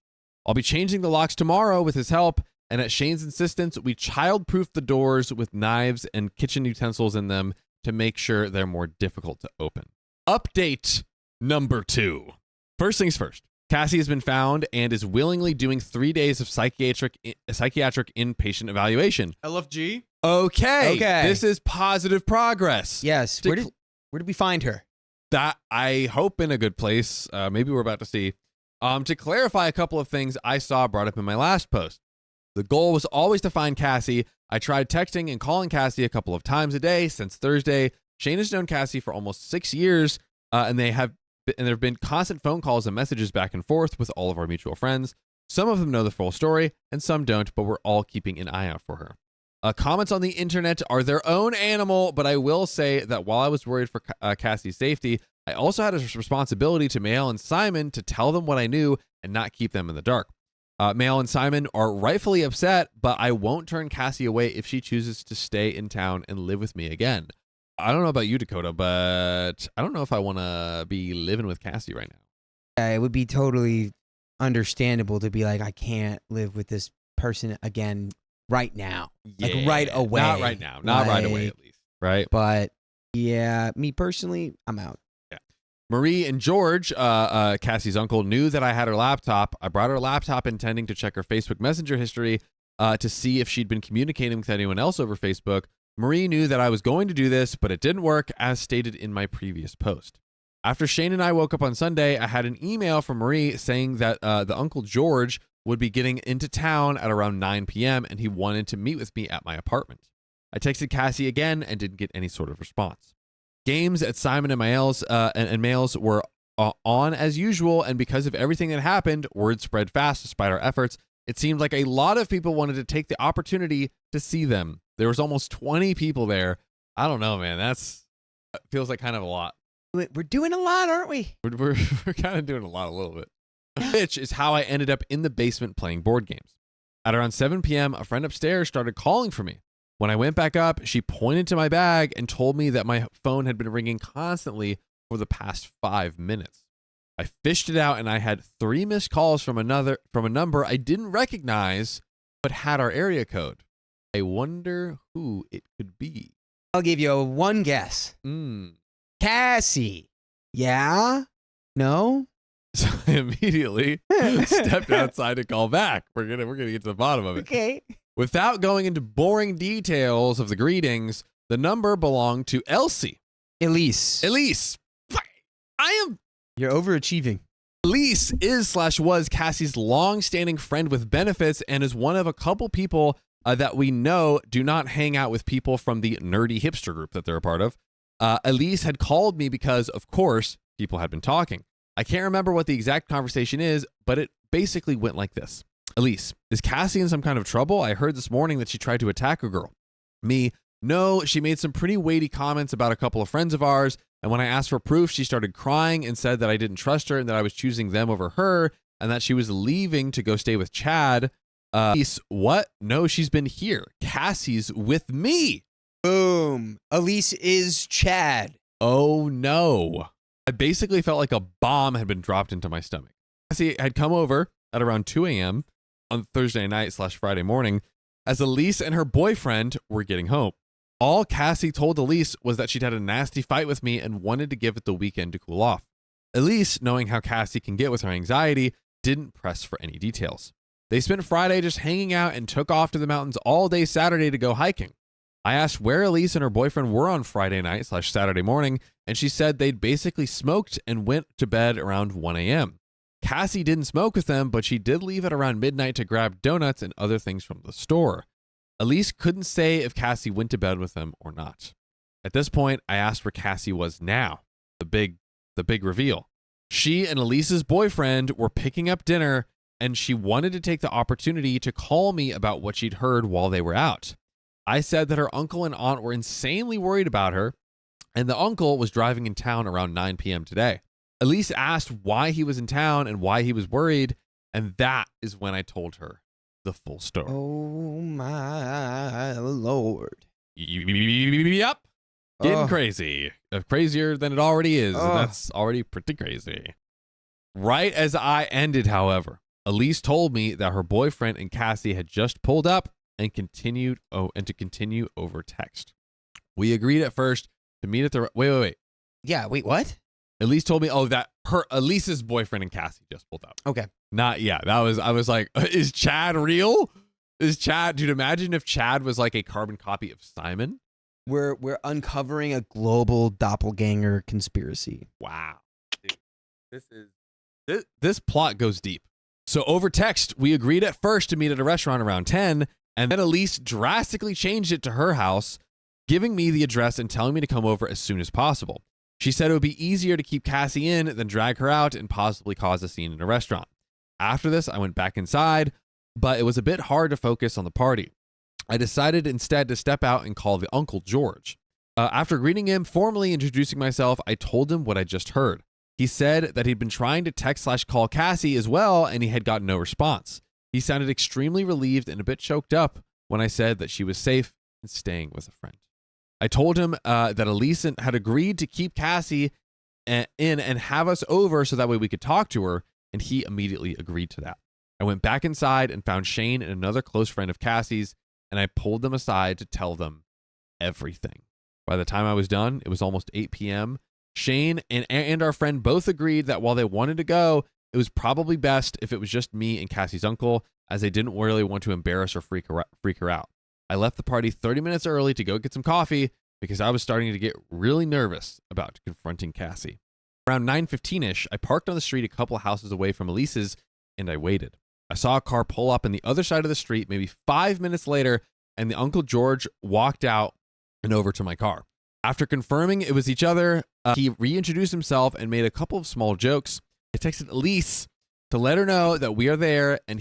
I'll be changing the locks tomorrow with his help, and at Shane's insistence, we child-proofed the doors with knives and kitchen utensils in them to make sure they're more difficult to open. Update number 2. First things first. Cassie has been found and is willingly doing 3 days of psychiatric inpatient evaluation. LFG? Okay. This is positive progress. Yes. Where did we find her? That I hope in a good place. Maybe we're about to see. To clarify a couple of things I saw brought up in my last post. The goal was always to find Cassie. I tried texting and calling Cassie a couple of times a day since Thursday. Shane has known Cassie for almost 6 years, and there have been constant phone calls and messages back and forth with all of our mutual friends. Some of them know the full story, and some don't, but we're all keeping an eye out for her. Comments on the internet are their own animal, but I will say that while I was worried for Cassie's safety, I also had a responsibility to Maelle and Simon to tell them what I knew and not keep them in the dark. Maelle and Simon are rightfully upset, but I won't turn Cassie away if she chooses to stay in town and live with me again. I don't know about you, Dakota, but I don't know if I want to be living with Cassie right now. It would be totally understandable to be like, I can't live with this person again right now. Like right away. Not right now. Not right away, at least. Right? But yeah, me personally, I'm out. Yeah. Marie and George, Cassie's uncle, knew that I had her laptop. I brought her laptop intending to check her Facebook Messenger history to see if she'd been communicating with anyone else over Facebook. Marie knew that I was going to do this, but it didn't work, as stated in my previous post. After Shane and I woke up on Sunday, I had an email from Marie saying that the Uncle George would be getting into town at around 9 p.m. and he wanted to meet with me at my apartment. I texted Cassie again and didn't get any sort of response. Games at Simon and Maelle's were on as usual, and because of everything that happened, word spread fast despite our efforts. It seemed like a lot of people wanted to take the opportunity to see them. There was almost 20 people there. I don't know, man. That feels like kind of a lot. We're doing a lot, aren't we? We're kind of doing a lot, a little bit. Which is how I ended up in the basement playing board games. At around 7 p.m., a friend upstairs started calling for me. When I went back up, she pointed to my bag and told me that my phone had been ringing constantly for the past 5 minutes. I fished it out and I had 3 missed calls from a number I didn't recognize but had our area code. I wonder who it could be. I'll give you one guess. Cassie. Yeah? No? So I immediately stepped outside to call back. We're gonna get to the bottom of it. Okay. Without going into boring details of the greetings, the number belonged to Elsie. Elise. You're overachieving. Elise was Cassie's long-standing friend with benefits and is one of a couple people that we know do not hang out with people from the nerdy hipster group that they're a part of. Elise had called me because, of course, people had been talking. I can't remember what the exact conversation is, but basically went like this. Elise, is Cassie in some kind of trouble? I heard this morning that she tried to attack a girl. Me, no, she made some pretty weighty comments about a couple of friends of ours, and when I asked for proof, she started crying and said that I didn't trust her and that I was choosing them over her and that she was leaving to go stay with Chad. Elise, what? No, she's been here. Cassie's with me. Boom. Elise is Chad. Oh no. I basically felt like a bomb had been dropped into my stomach. Cassie had come over at around 2 a.m. on Thursday night / Friday morning as Elise and her boyfriend were getting home. All Cassie told Elise was that she'd had a nasty fight with me and wanted to give it the weekend to cool off. Elise, knowing how Cassie can get with her anxiety, didn't press for any details. They spent Friday just hanging out and took off to the mountains all day Saturday to go hiking. I asked where Elise and her boyfriend were on Friday night / Saturday morning, and she said they'd basically smoked and went to bed around 1 a.m. Cassie didn't smoke with them, but she did leave at around midnight to grab donuts and other things from the store. Elise couldn't say if Cassie went to bed with them or not. At this point, I asked where Cassie was now, the big reveal. She and Elise's boyfriend were picking up dinner, and she wanted to take the opportunity to call me about what she'd heard while they were out. I said that her uncle and aunt were insanely worried about her, and the uncle was driving in town around 9 p.m. today. Elise asked why he was in town and why he was worried, and that is when I told her the full story. Oh my Lord. Yep. Getting crazy. Crazier than it already is. And that's already pretty crazy. Right as I ended, however, Elise told me that her boyfriend and Cassie had just pulled up and to continue over text. We agreed at first to meet at the wait. Yeah, wait, what? Elise told me, that Elise's boyfriend and Cassie just pulled up. Okay. I was like, is Chad real? Dude, imagine if Chad was like a carbon copy of Simon. We're uncovering a global doppelganger conspiracy. Wow. Dude, this plot goes deep. So over text, we agreed at first to meet at a restaurant around 10, and then Elise drastically changed it to her house, giving me the address and telling me to come over as soon as possible. She said it would be easier to keep Cassie in than drag her out and possibly cause a scene in a restaurant. After this, I went back inside, but it was a bit hard to focus on the party. I decided instead to step out and call the Uncle George. After greeting him, formally introducing myself, I told him what I just heard. He said that he'd been trying to text / call Cassie as well, and he had gotten no response. He sounded extremely relieved and a bit choked up when I said that she was safe and staying with a friend. I told him that Elise had agreed to keep Cassie in and have us over so that way we could talk to her, and he immediately agreed to that. I went back inside and found Shane and another close friend of Cassie's, and I pulled them aside to tell them everything. By the time I was done, it was almost 8 p.m. Shane and our friend both agreed that while they wanted to go, it was probably best if it was just me and Cassie's uncle, as they didn't really want to embarrass or freak her out. I left the party 30 minutes early to go get some coffee because I was starting to get really nervous about confronting Cassie. Around 9:15-ish, I parked on the street a couple houses away from Elise's, and I waited. I saw a car pull up on the other side of the street maybe 5 minutes later, and the Uncle George walked out and over to my car. After confirming it was each other, he reintroduced himself and made a couple of small jokes. I texted Elise to let her know that we are there and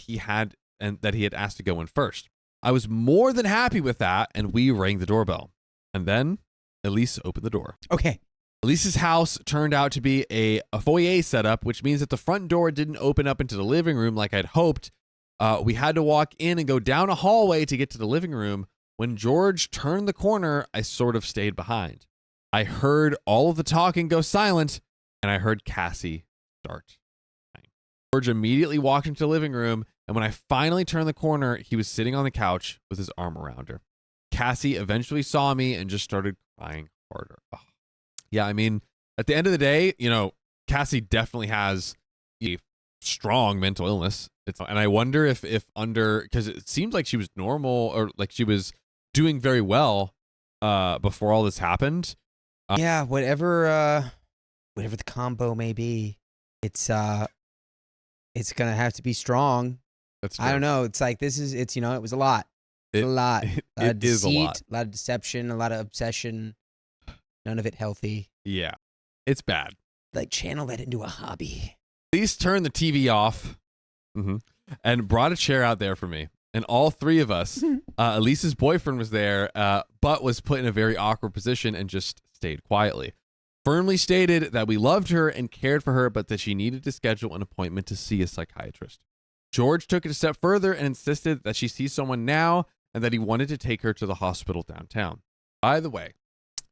that he had asked to go in first. I was more than happy with that, and we rang the doorbell. And then Elise opened the door. Okay. Elise's house turned out to be a foyer setup, which means that the front door didn't open up into the living room like I'd hoped. We had to walk in and go down a hallway to get to the living room. When George turned the corner, I sort of stayed behind. I heard all of the talking go silent, and I heard Cassie start. George immediately walked into the living room, and when I finally turned the corner, he was sitting on the couch with his arm around her. Cassie eventually saw me and just started crying harder. Oh. Yeah, I mean, at the end of the day, Cassie definitely has a strong mental illness. And I wonder if because it seemed like she was normal or like she was doing very well before all this happened. Yeah, whatever the combo may be, it's gonna have to be strong. That's true. I don't know. It's like it was a lot. It's a lot. A lot of deceit, a lot of deception, a lot of obsession. None of it healthy. Yeah, it's bad. Like channel that into a hobby. Please turn the TV off and brought a chair out there for me. And all three of us, Elise's boyfriend was there, but was put in a very awkward position and just stayed quietly. Firmly stated that we loved her and cared for her, but that she needed to schedule an appointment to see a psychiatrist. George took it a step further and insisted that she see someone now and that he wanted to take her to the hospital downtown. By the way,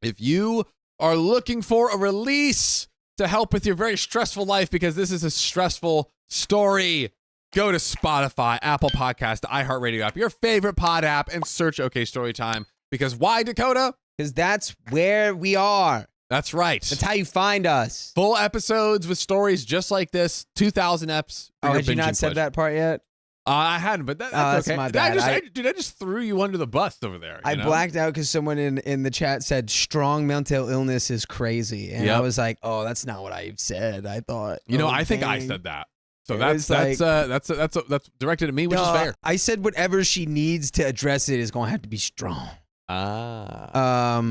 if you are looking for a release to help with your very stressful life, because this is a stressful story, go to Spotify, Apple Podcast, the iHeartRadio app, your favorite pod app, and search OK Storytime. Because why, Dakota? Because that's where we are. That's right. That's how you find us. Full episodes with stories just like this, 2,000 eps. Oh, had you not said that part yet? I hadn't, but that's okay. my bad. I just threw you under the bus over there. I blacked out because someone in the chat said strong mental illness is crazy, and I was like, "Oh, that's not what I said." I thought, I think I said that. So that's directed at me, which is fair. I said whatever she needs to address it is going to have to be strong. I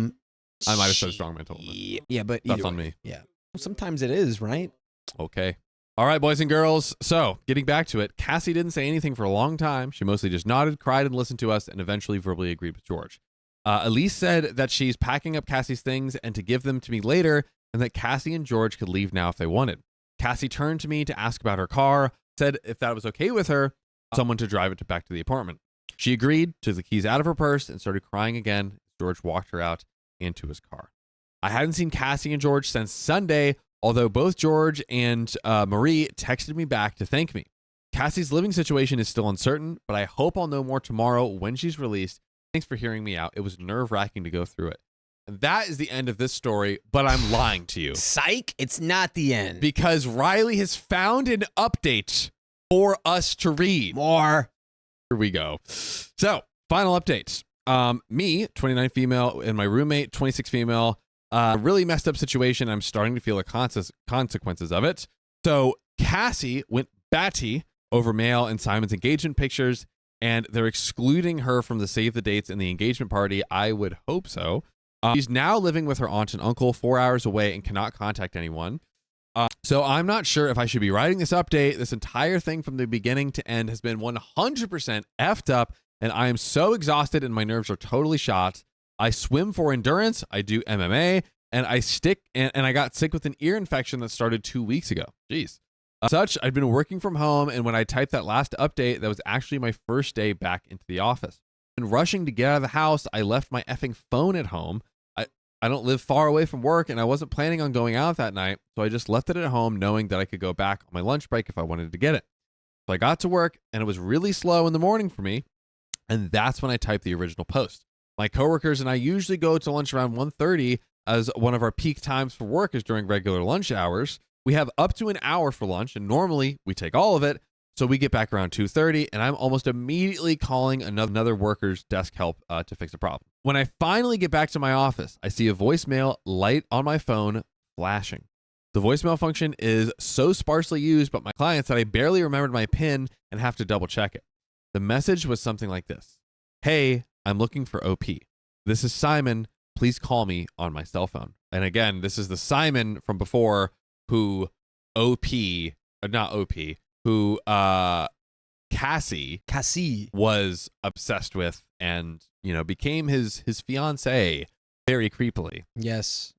might have said strong mental illness. Yeah, but that's on me. Yeah, well, sometimes it is, right? Okay. All right, boys and girls. So, getting back to it, Cassie didn't say anything for a long time. She mostly just nodded, cried, and listened to us, and eventually verbally agreed with George. Elise said that she's packing up Cassie's things and to give them to me later, and that Cassie and George could leave now if they wanted. Cassie turned to me to ask about her car, said if that was okay with her, someone to drive it back to the apartment. She agreed, took the keys out of her purse, and started crying again. George walked her out into his car. I hadn't seen Cassie and George since Sunday, although both George and Marie texted me back to thank me. Cassie's living situation is still uncertain, but I hope I'll know more tomorrow when she's released. Thanks for hearing me out. It was nerve-wracking to go through it. And that is the end of this story, but I'm lying to you. Psych, it's not the end. Because Riley has found an update for us to read. More. Here we go. So, final updates. Me, 29 female, and my roommate, 26 female. Really messed up situation. I'm starting to feel the consequences of it. So Cassie went batty over Maelle and Simon's engagement pictures, and they're excluding her from the save the dates and the engagement party. I would hope so. She's now living with her aunt and uncle 4 hours away and cannot contact anyone. So I'm not sure if I should be writing this update. This entire thing from the beginning to end has been 100% effed up, and I am so exhausted and my nerves are totally shot. I swim for endurance. I do MMA, and I got sick with an ear infection that started 2 weeks ago. Jeez. I've been working from home, and when I typed that last update, that was actually my first day back into the office. And rushing to get out of the house, I left my effing phone at home. I don't live far away from work, and I wasn't planning on going out that night, so I just left it at home knowing that I could go back on my lunch break if I wanted to get it. So I got to work, and it was really slow in the morning for me, and that's when I typed the original post. My coworkers and I usually go to lunch around 1:30, as one of our peak times for work is during regular lunch hours. We have up to an hour for lunch, and normally we take all of it, so we get back around 2:30, and I'm almost immediately calling another worker's desk help to fix a problem. When I finally get back to my office, I see a voicemail light on my phone flashing. The voicemail function is so sparsely used by my clients that I barely remembered my PIN and have to double check it. The message was something like this. Hey, I'm looking for OP. This is Simon. Please call me on my cell phone. And again, this is the Simon from before who Cassie was obsessed with and, became his fiancée very creepily. Yes.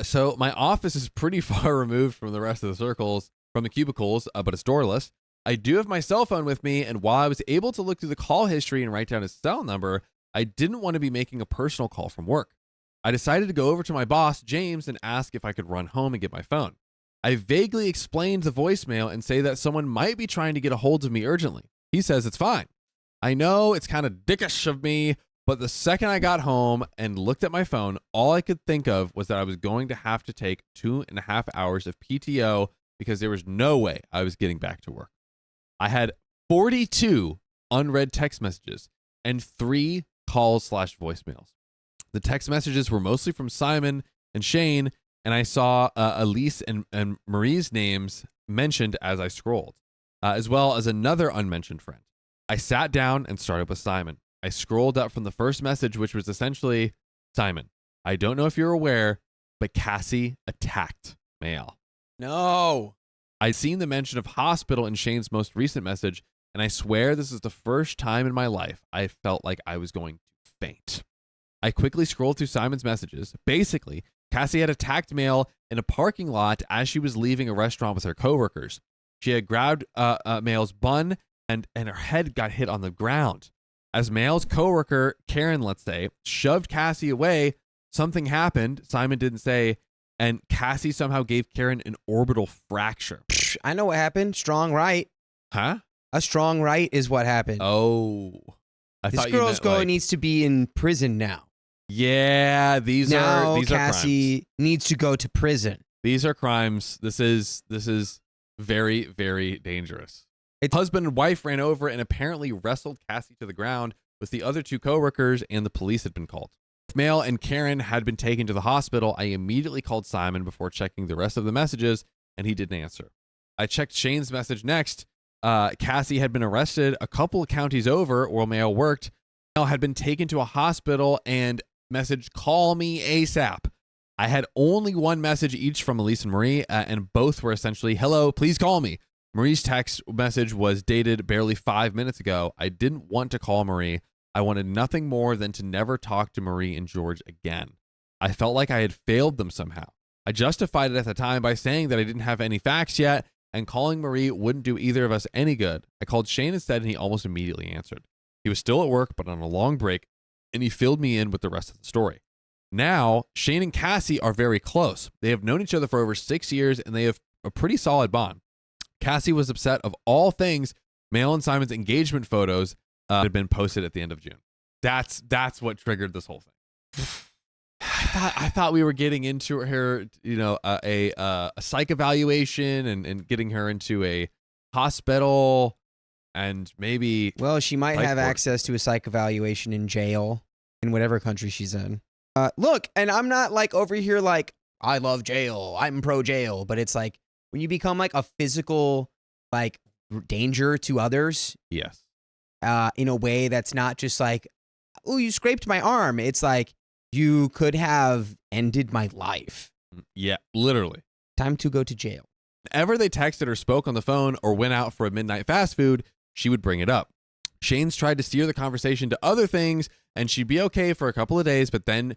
So my office is pretty far removed from the rest of the circles, from the cubicles, but it's doorless. I do have my cell phone with me, and while I was able to look through the call history and write down his cell number, I didn't want to be making a personal call from work. I decided to go over to my boss, James, and ask if I could run home and get my phone. I vaguely explained the voicemail and say that someone might be trying to get a hold of me urgently. He says it's fine. I know it's kind of dickish of me, but the second I got home and looked at my phone, all I could think of was that I was going to have to take 2.5 hours of PTO because there was no way I was getting back to work. I had 42 unread text messages and 3 calls/voicemails. The text messages were mostly from Simon and Shane, and I saw Elise and Marie's names mentioned as I scrolled, as well as another unmentioned friend. I sat down and started with Simon. I scrolled up from the first message, which was essentially, Simon, I don't know if you're aware, but Cassie attacked Maelle. No. I'd seen the mention of hospital in Shane's most recent message, and I swear this is the first time in my life I felt like I was going to faint. I quickly scrolled through Simon's messages. Basically, Cassie had attacked Maelle in a parking lot as she was leaving a restaurant with her coworkers. She had grabbed Maelle's bun, and her head got hit on the ground. As Maelle's coworker, Karen, let's say, shoved Cassie away, something happened. Simon didn't say, and Cassie somehow gave Karen an orbital fracture. I know what happened. Strong right. Huh? A strong right is what happened. Oh. I This thought you girl's meant, like, needs to be in prison now. Yeah, these are crimes. Cassie needs to go to prison. These are crimes. This is very, very dangerous. Husband and wife ran over and apparently wrestled Cassie to the ground with the other two coworkers, and the police had been called. Maelle and Karen had been taken to the hospital. I immediately called Simon before checking the rest of the messages, and he didn't answer. I checked Shane's message next. Cassie had been arrested a couple of counties over where Maelle worked. Maelle had been taken to a hospital and messaged, "Call me ASAP." I had only one message each from Elise and Marie, and both were essentially, "Hello, please call me." Marie's text message was dated barely 5 minutes ago. I didn't want to call Marie. I wanted nothing more than to never talk to Marie and George again. I felt like I had failed them somehow. I justified it at the time by saying that I didn't have any facts yet, and calling Marie wouldn't do either of us any good. I called Shane instead, and he almost immediately answered. He was still at work, but on a long break, and he filled me in with the rest of the story. Now, Shane and Cassie are very close. They have known each other for over 6 years, and they have a pretty solid bond. Cassie was upset of all things. Maelle and Simon's engagement photos had been posted at the end of June. That's what triggered this whole thing. I thought we were getting into her, a psych evaluation and getting her into a hospital, and maybe. Well, she might have access to a psych evaluation in jail in whatever country she's in. Look, and I'm not like over here like I love jail, I'm pro jail, but it's like when you become like a physical like danger to others. Yes. In a way that's not just like, oh, you scraped my arm. It's like you could have ended my life. Yeah, literally. Time to go to jail. Whenever they texted or spoke on the phone or went out for a midnight fast food, she would bring it up. Shane's tried to steer the conversation to other things, and she'd be okay for a couple of days, but then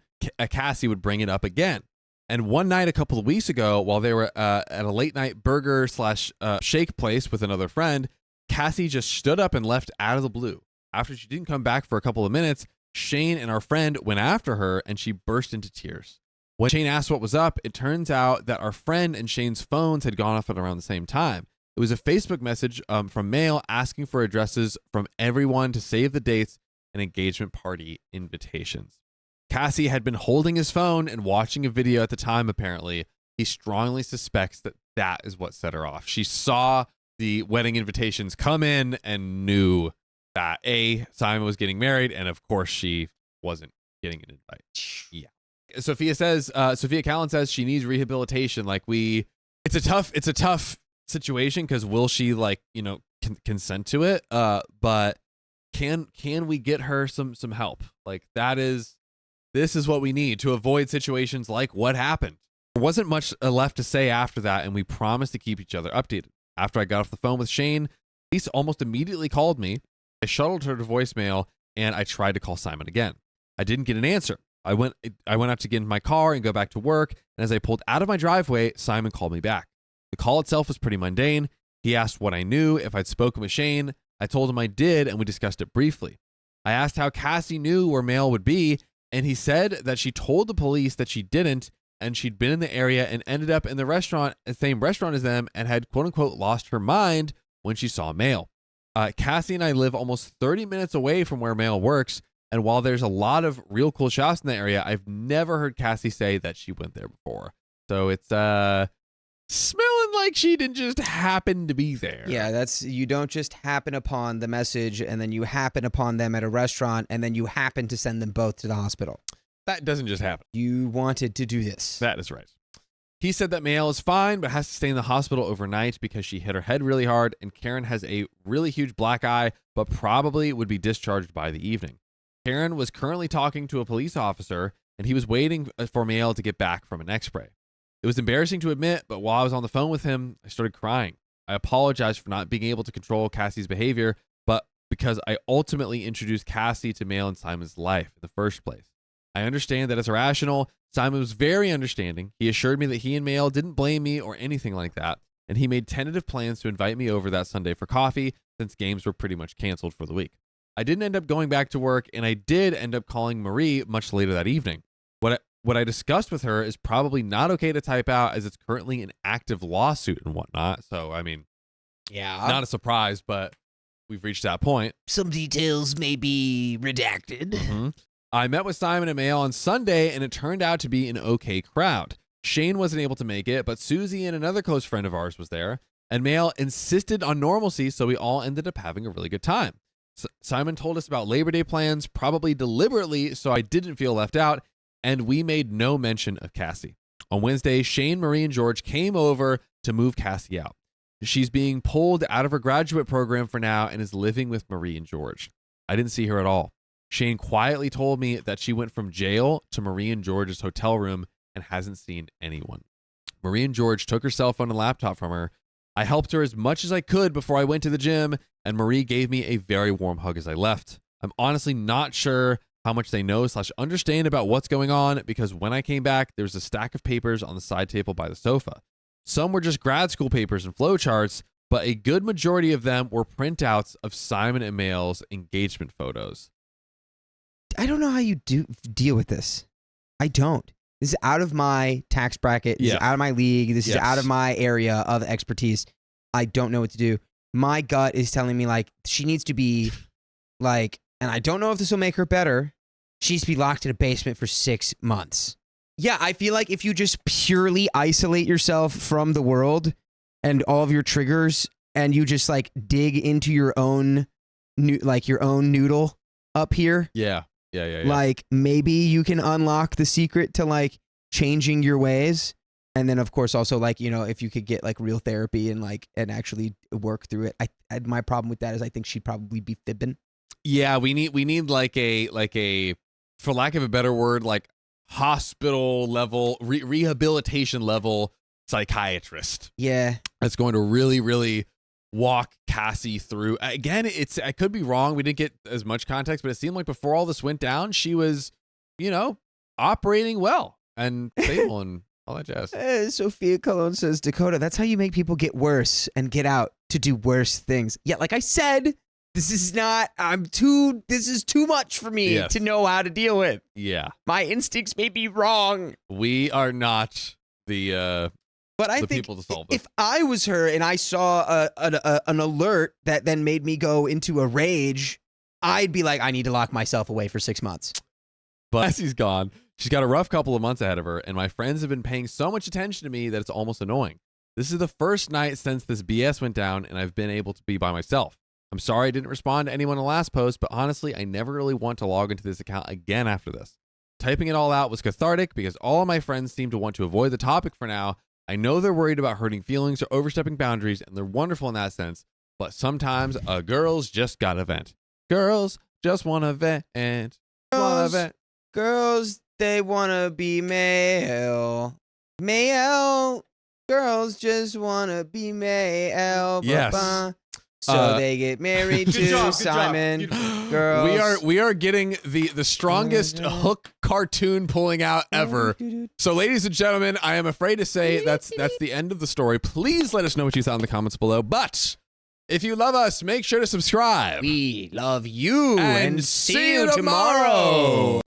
Cassie would bring it up again. And one night a couple of weeks ago, while they were at a late night burger / shake place with another friend, Cassie just stood up and left out of the blue. After she didn't come back for a couple of minutes, Shane and our friend went after her, and she burst into tears. When Shane asked what was up, it turns out that our friend and Shane's phones had gone off at around the same time. It was a Facebook message from Maelle asking for addresses from everyone to save the dates and engagement party invitations. Cassie had been holding his phone and watching a video at the time, apparently. He strongly suspects that is what set her off. She saw the wedding invitations come in and knew that Simon was getting married, and of course she wasn't getting an invite. Yeah. Sophia Callan says she needs rehabilitation. It's a tough situation because will she consent to it? But can we get her some help? This is what we need to avoid situations like what happened. There wasn't much left to say after that, and we promised to keep each other updated. After I got off the phone with Shane, Lisa almost immediately called me. I shuttled her to voicemail, and I tried to call Simon again. I didn't get an answer. I went out to get in my car and go back to work, and as I pulled out of my driveway, Simon called me back. The call itself was pretty mundane. He asked what I knew, if I'd spoken with Shane. I told him I did, and we discussed it briefly. I asked how Cassie knew where Maelle would be, and he said that she told the police that she didn't, and she'd been in the area and ended up in the same restaurant as them, and had quote-unquote lost her mind when she saw Maelle. Cassie and I live almost 30 minutes away from where Maelle works, and while there's a lot of real cool shops in the area, I've never heard Cassie say that she went there before. So it's smelling like she didn't just happen to be there. Yeah, you don't just happen upon the message and then you happen upon them at a restaurant and then you happen to send them both to the hospital. That doesn't just happen. You wanted to do this. That is right. He said that Maelle is fine, but has to stay in the hospital overnight because she hit her head really hard, and Karen has a really huge black eye, but probably would be discharged by the evening. Karen was currently talking to a police officer, and he was waiting for Maelle to get back from an X-ray. It was embarrassing to admit, but while I was on the phone with him, I started crying. I apologized for not being able to control Cassie's behavior, but because I ultimately introduced Cassie to Maelle and Simon's life in the first place. I understand that it's irrational. Simon was very understanding. He assured me that he and Maelle didn't blame me or anything like that, and he made tentative plans to invite me over that Sunday for coffee since games were pretty much canceled for the week. I didn't end up going back to work, and I did end up calling Marie much later that evening. What I discussed with her is probably not okay to type out, as it's currently an active lawsuit and whatnot. So, I mean, Yeah. not a surprise, but we've reached that point. Some details may be redacted. Mhm. I met with Simon and Maelle on Sunday, and it turned out to be an okay crowd. Shane wasn't able to make it, but Susie and another close friend of ours was there, and Maelle insisted on normalcy, so we all ended up having a really good time. Simon told us about Labor Day plans, probably deliberately, so I didn't feel left out, and we made no mention of Cassie. On Wednesday, Shane, Marie, and George came over to move Cassie out. She's being pulled out of her graduate program for now and is living with Marie and George. I didn't see her at all. Shane quietly told me that she went from jail to Marie and George's hotel room and hasn't seen anyone. Marie and George took her cell phone and laptop from her. I helped her as much as I could before I went to the gym, and Marie gave me a very warm hug as I left. I'm honestly not sure how much they know / understand about what's going on, because when I came back, there was a stack of papers on the side table by the sofa. Some were just grad school papers and flowcharts, but a good majority of them were printouts of Simon and Maelle's engagement photos. I don't know how you deal with this. I don't. This is out of my tax bracket. This is out of my league. This is out of my area of expertise. I don't know what to do. My gut is telling me, like, she needs to be, like, and I don't know if this will make her better, she needs to be locked in a basement for 6 months. Yeah, I feel like if you just purely isolate yourself from the world and all of your triggers, and you just, like, dig into your own, your own noodle up here. Yeah. Like, maybe you can unlock the secret to, like, changing your ways. And then, of course, also, like, you know, if you could get, like, real therapy and, like, and actually work through it. My problem with that is I think she'd probably be fibbing. Yeah, we need like a, for lack of a better word, like hospital level, rehabilitation level psychiatrist. Yeah. That's going to really, really walk Cassie through. Again, I could be wrong. We didn't get as much context, but it seemed like before all this went down, she was, you know, operating well and stable and all that jazz. Sophia Cologne says, Dakota, that's how you make people get worse and get out to do worse things. Yeah, like I said, this is too much for me to know how to deal with. Yeah. My instincts may be wrong. We are not the But I think people to solve this. If I was her and I saw an alert that then made me go into a rage, I'd be like, I need to lock myself away for 6 months. But Cassie's gone. She's got a rough couple of months ahead of her, and my friends have been paying so much attention to me that it's almost annoying. This is the first night since this BS went down, and I've been able to be by myself. I'm sorry I didn't respond to anyone in the last post, but honestly, I never really want to log into this account again after this. Typing it all out was cathartic because all of my friends seem to want to avoid the topic for now. I know they're worried about hurting feelings or overstepping boundaries, and they're wonderful in that sense, but sometimes girls just gotta vent. Girls just wanna vent. Girls, they wanna be Maelle. Maelle. Girls just wanna be Maelle. Yes. So they get married to Simon. Girls. We are getting the strongest hook cartoon pulling out ever. So, ladies and gentlemen, I am afraid to say that's the end of the story. Please let us know what you thought in the comments below. But if you love us, make sure to subscribe. We love you And see you tomorrow.